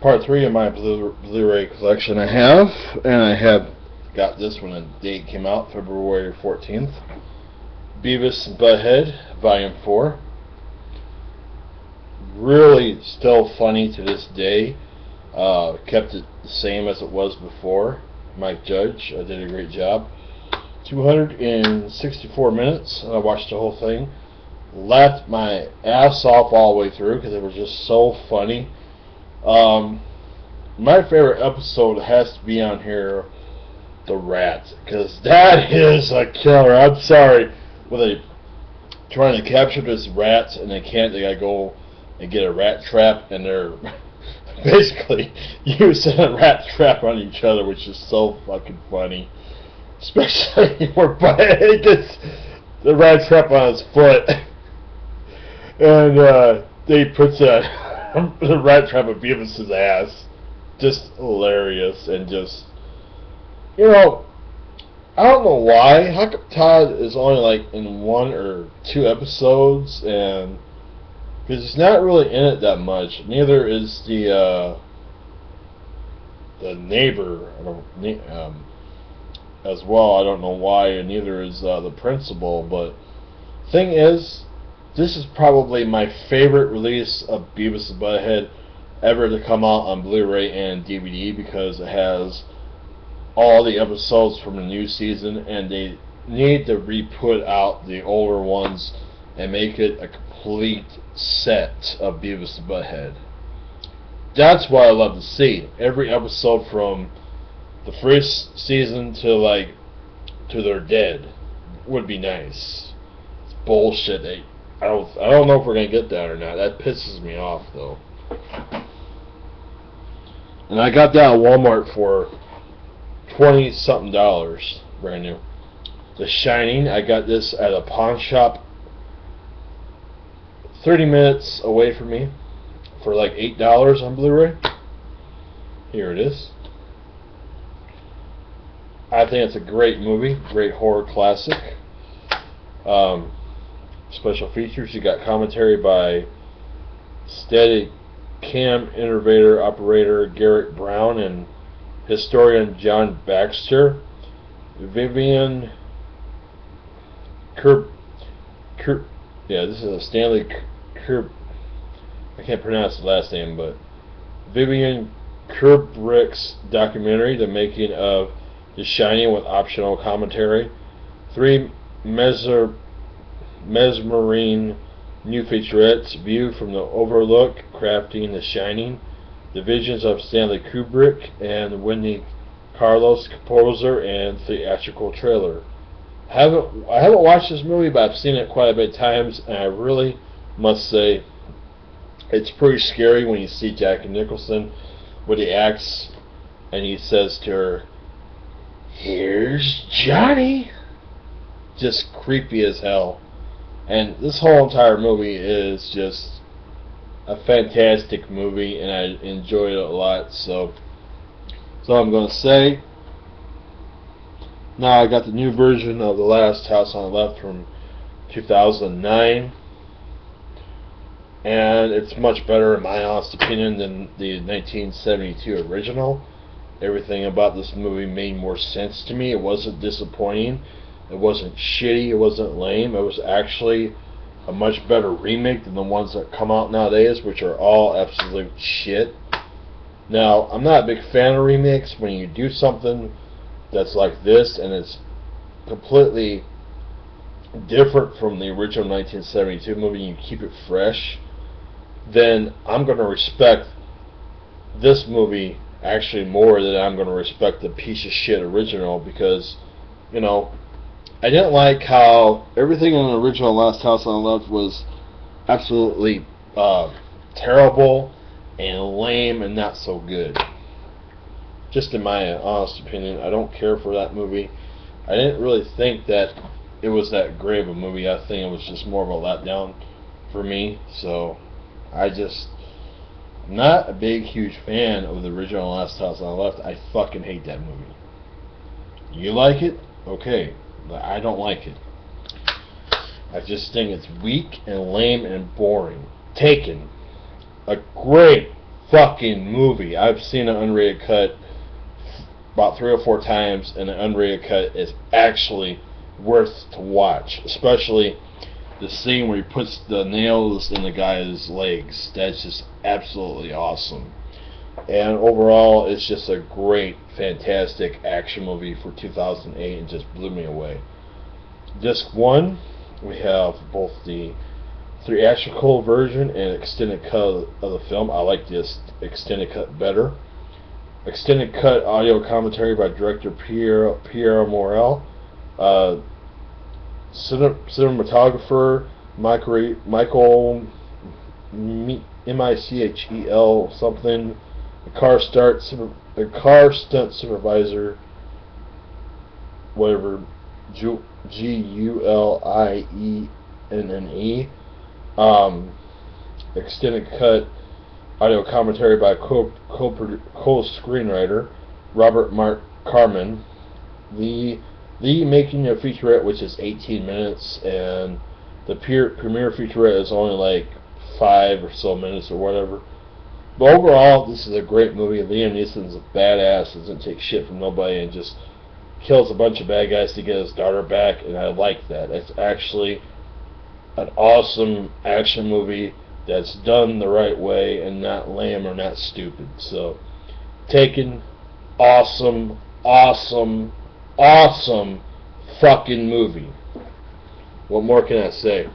part 3 of my Blu-ray collection I have, and I have got this when the date came out, February 14th. Beavis and Butthead, Volume 4. Really still funny to this day. Kept it the same as it was before. Mike Judge did a great job. 264 minutes, and I watched the whole thing. Laughed my ass off all the way through because it was just so funny. My favorite episode has to be on here, the rat, because that is a killer. I'm sorry, when they trying to capture this rat and they can't, they gotta go and get a rat trap, and they're basically using a rat trap on each other, which is so fucking funny. Especially where Butthead gets the rat trap on his foot, and they puts the rat trap on Beavis' ass. Just hilarious, and just, you know, I don't know why. How come Todd is only like in 1 or 2 episodes, and because he's not really in it that much. Neither is the neighbor, as well. I don't know why, and neither is the principal. But thing is, this is probably my favorite release of Beavis and Butthead ever to come out on Blu-ray and DVD, because it has all the episodes from the new season, and they need to re-put out the older ones and make it a complete set of Beavis and Butthead. That's what I love to see. Every episode from the first season to they're dead would be nice. It's bullshit. I don't know if we're gonna get that or not. That pisses me off though. And I got that at Walmart for $20-something, brand new. The Shining, I got this at a pawn shop 30 minutes away from me for like $8 on Blu-ray. Here it is. I think it's a great movie, great horror classic. Special features, you got commentary by Steady Cam Innovator Operator Garrett Brown and historian John Baxter. Vivian this is a Stanley I can't pronounce the last name, but Vivian Kubrick's documentary, The Making of The Shining, with optional commentary. 3 mesmerizing new featurettes: View from the Overlook, Crafting The Shining, The Visions of Stanley Kubrick and Wendy Carlos, composer, and theatrical trailer. I haven't watched this movie, but I've seen it quite a bit of times, and I really must say it's pretty scary when you see Jack Nicholson with the axe and he says to her, "Here's Johnny." Just creepy as hell. And this whole entire movie is just a fantastic movie, and I enjoyed it a lot. So that's all I'm going to say. Now I got the new version of The Last House on the Left from 2009, and it's much better in my honest opinion than the 1972 original. Everything about this movie made more sense to me. It wasn't disappointing. It wasn't shitty. It wasn't lame. It was actually a much better remake than the ones that come out nowadays, which are all absolute shit. Now, I'm not a big fan of remakes. When you do something that's like this and it's completely different from the original 1972 movie, and you keep it fresh, then I'm going to respect this movie actually more than I'm going to respect the piece of shit original, because, you know, I didn't like how everything in the original Last House on the Left was absolutely terrible and lame and not so good. Just in my honest opinion, I don't care for that movie. I didn't really think that it was that great of a movie. I think it was just more of a letdown for me. So I'm not a big, huge fan of the original Last House on the Left. I fucking hate that movie. You like it? Okay. But I don't like it. I just think it's weak and lame and boring. Taken, a great fucking movie. I've seen an unrated cut about 3 or 4 times, and the unrated cut is actually worth to watch, especially the scene where he puts the nails in the guy's legs. That's just absolutely awesome. And overall, it's just a great, fantastic action movie for 2008, and just blew me away. Disc 1, we have both the theatrical version and extended cut of the film. I like this extended cut better. Extended cut audio commentary by director Pierre Morel. Cinematographer Michael Michel something. The car stunt supervisor, whatever, Gulienne. Extended cut audio commentary by co-screenwriter Robert Mark Carmen. The making a featurette, which is 18 minutes, and the premiere featurette is only like 5 or so minutes or whatever. But overall, this is a great movie. Liam Neeson's a badass, doesn't take shit from nobody, and just kills a bunch of bad guys to get his daughter back, and I like that. It's actually an awesome action movie that's done the right way and not lame or not stupid. So, Taken, awesome fucking movie. What more can I say?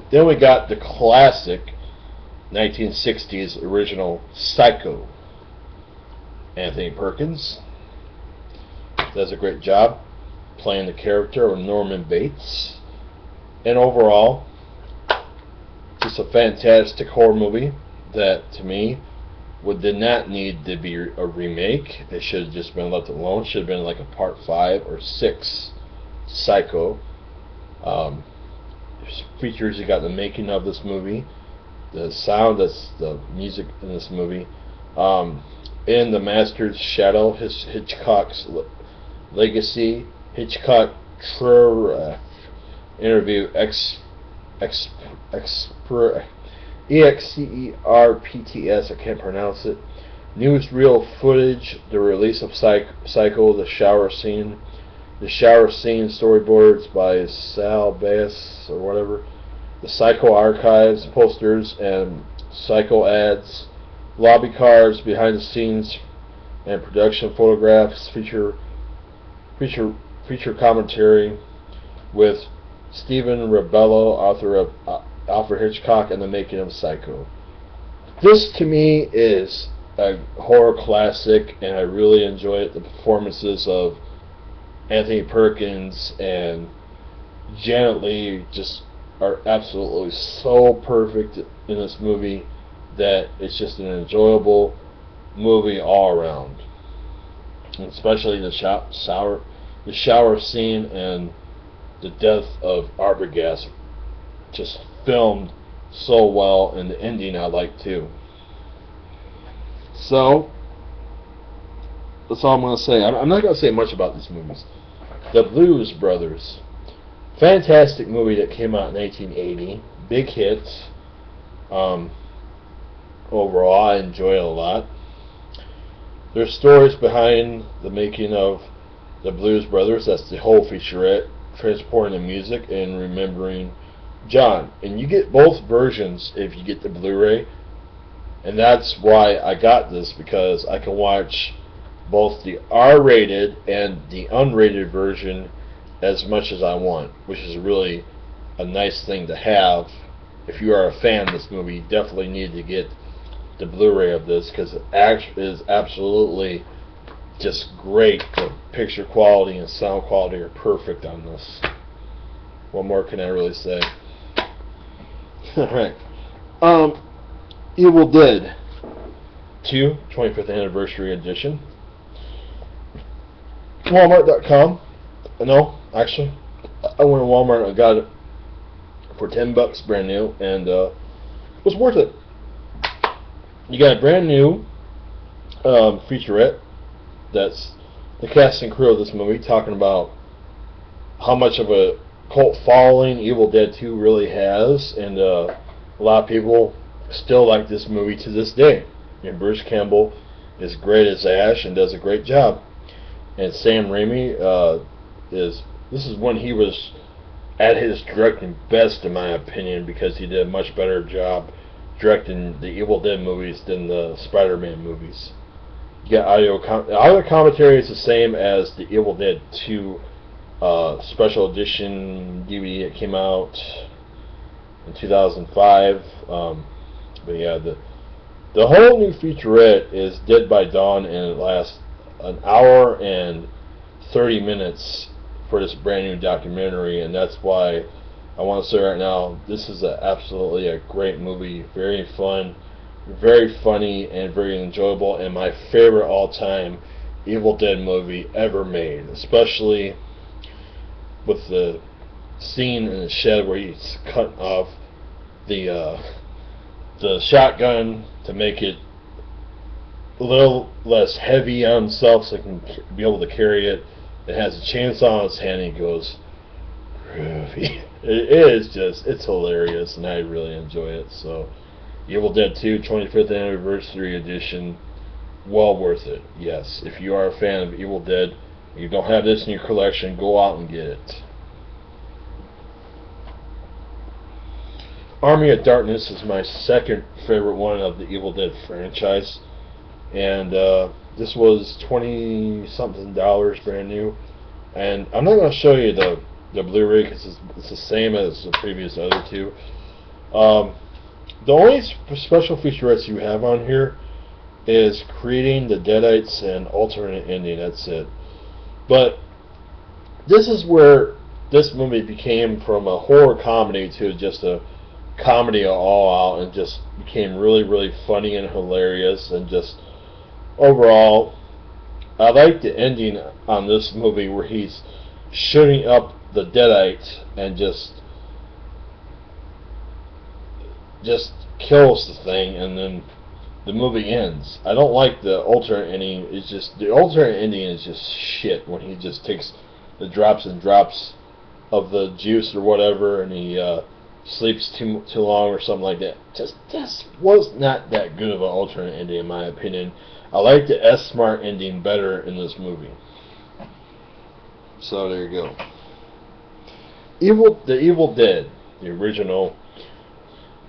Then we got the classic 1960s original Psycho. Anthony Perkins does a great job playing the character of Norman Bates. And overall, just a fantastic horror movie that, to me, did not need to be a remake. It should have just been left alone. Should have been like a part 5 or 6 Psycho. Features, you got the making of this movie, the sound, that's the music in this movie, in the Master's Shadow, Hitchcock's legacy, Hitchcock interview, EXCERPTS, I can't pronounce it. Newsreel footage, the release of Psycho, the shower scene storyboards by Sal Bass or whatever, the Psycho archives, posters and Psycho ads, lobby cards, behind the scenes and production photographs, feature commentary with Stephen Rebello, author of Alfred Hitchcock and the Making of Psycho. This to me is a horror classic, and I really enjoy it. The performances of Anthony Perkins and Janet Leigh just are absolutely so perfect in this movie that it's just an enjoyable movie all around. And especially the shower scene and the death of Arbogast, just filmed so well, and the ending I like too. So that's all I'm going to say. I'm not going to say much about these movies. The Blues Brothers. Fantastic movie that came out in 1980. Big hits. Overall, I enjoy it a lot. There's stories behind the making of The Blues Brothers. That's the whole featurette. Transporting the music and remembering John. And you get both versions if you get the Blu Ray. And that's why I got this, because I can watch both the R-rated and the unrated version as much as I want, which is really a nice thing to have. If you are a fan of this movie, you definitely need to get the Blu-ray of this, because it is absolutely just great. The picture quality and sound quality are perfect on this. What more can I really say? Alright. Evil Dead 2, 25th Anniversary Edition. Walmart.com. No, actually, I went to Walmart and I got it for $10 brand new, and it was worth it. You got a brand new featurette. That's the cast and crew of this movie, talking about how much of a cult following Evil Dead 2 really has, and a lot of people still like this movie to this day. And Bruce Campbell is great as Ash and does a great job. And Sam Raimi this is when he was at his directing best, in my opinion, because he did a much better job directing the Evil Dead movies than the Spider-Man movies. You got audio commentary is the same as the Evil Dead 2 special edition DVD that came out in 2005. But yeah, the whole new featurette is Dead by Dawn, and it lasts an hour and 30 minutes for this brand new documentary, and that's why I want to say right now, this is absolutely a great movie, very fun, very funny, and very enjoyable, and my favorite all-time Evil Dead movie ever made, especially with the scene in the shed where he's cutting off the shotgun to make it a little less heavy on himself so he can be able to carry it. It has a chainsaw in his hand and he goes groovy. It is just, it's hilarious, and I really enjoy it. So Evil Dead 2 25th Anniversary Edition, well worth it. Yes, if you are a fan of Evil Dead, you don't have this in your collection, go out and get it. Army of Darkness is my second favorite one of the Evil Dead franchise, and this was $20-something brand new, and I'm not going to show you the Blu Ray because it's the same as the previous other two. The only special featurettes you have on here is creating the Deadites and alternate ending. That's it. But this is where this movie became from a horror comedy to just a comedy all out, and just became really, really funny and hilarious, and just overall, I like the ending on this movie where he's shooting up the Deadite and just kills the thing, and then the movie ends. I don't like the alternate ending. It's just, the alternate ending is just shit when he just takes the drops and drops of the juice or whatever, and he sleeps too long or something like that. Just was not that good of an alternate ending, in my opinion. I like the S-Smart ending better in this movie. So there you go. The Evil Dead, the original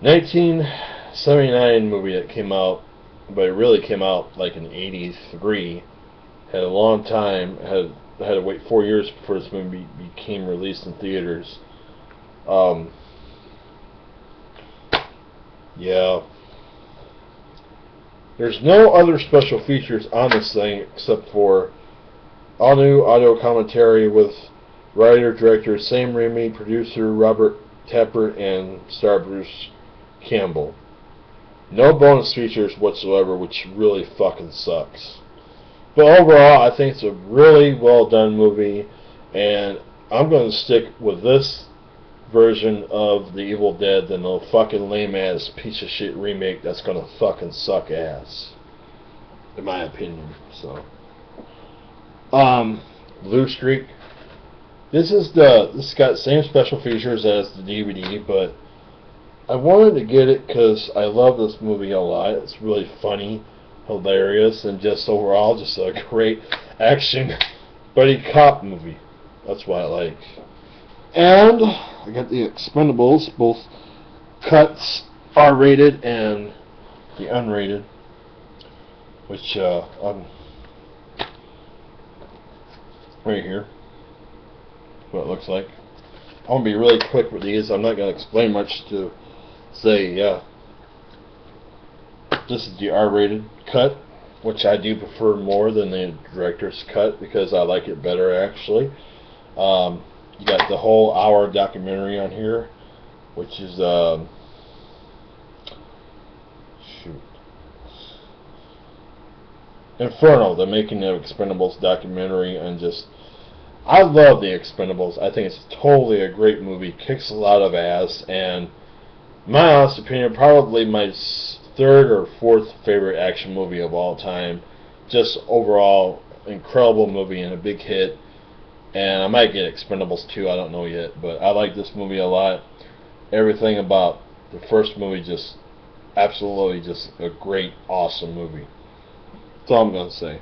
1979 movie that came out, but it really came out like in '83. Had a long time. Had to wait 4 years before this movie became released in theaters. Yeah. There's no other special features on this thing except for all new audio commentary with writer-director Sam Raimi, producer Robert Tappert, and star Bruce Campbell. No bonus features whatsoever, which really fucking sucks. But overall, I think it's a really well done movie, and I'm going to stick with this version of the Evil Dead than the fucking lame ass piece of shit remake that's gonna fucking suck ass, in my opinion. So Blue Streak, this got the same special features as the DVD, but I wanted to get it because I love this movie a lot. It's really funny, hilarious, and just overall just a great action buddy cop movie. That's what I like. And I got the Expendables, both cuts, R-rated and the unrated, which I'm right here. What it looks like. I'm gonna be really quick with these. I'm not gonna explain much to say. This is the R-rated cut, which I do prefer more than the director's cut because I like it better actually. You got the whole hour documentary on here, which is Inferno, the making of Expendables documentary, and just I love the Expendables. I think it's totally a great movie, kicks a lot of ass, and my honest opinion, probably my third or fourth favorite action movie of all time. Just overall incredible movie and a big hit. And I might get Expendables 2, I don't know yet, but I like this movie a lot. Everything about The first movie just absolutely just a great, awesome movie. That's all I'm gonna say.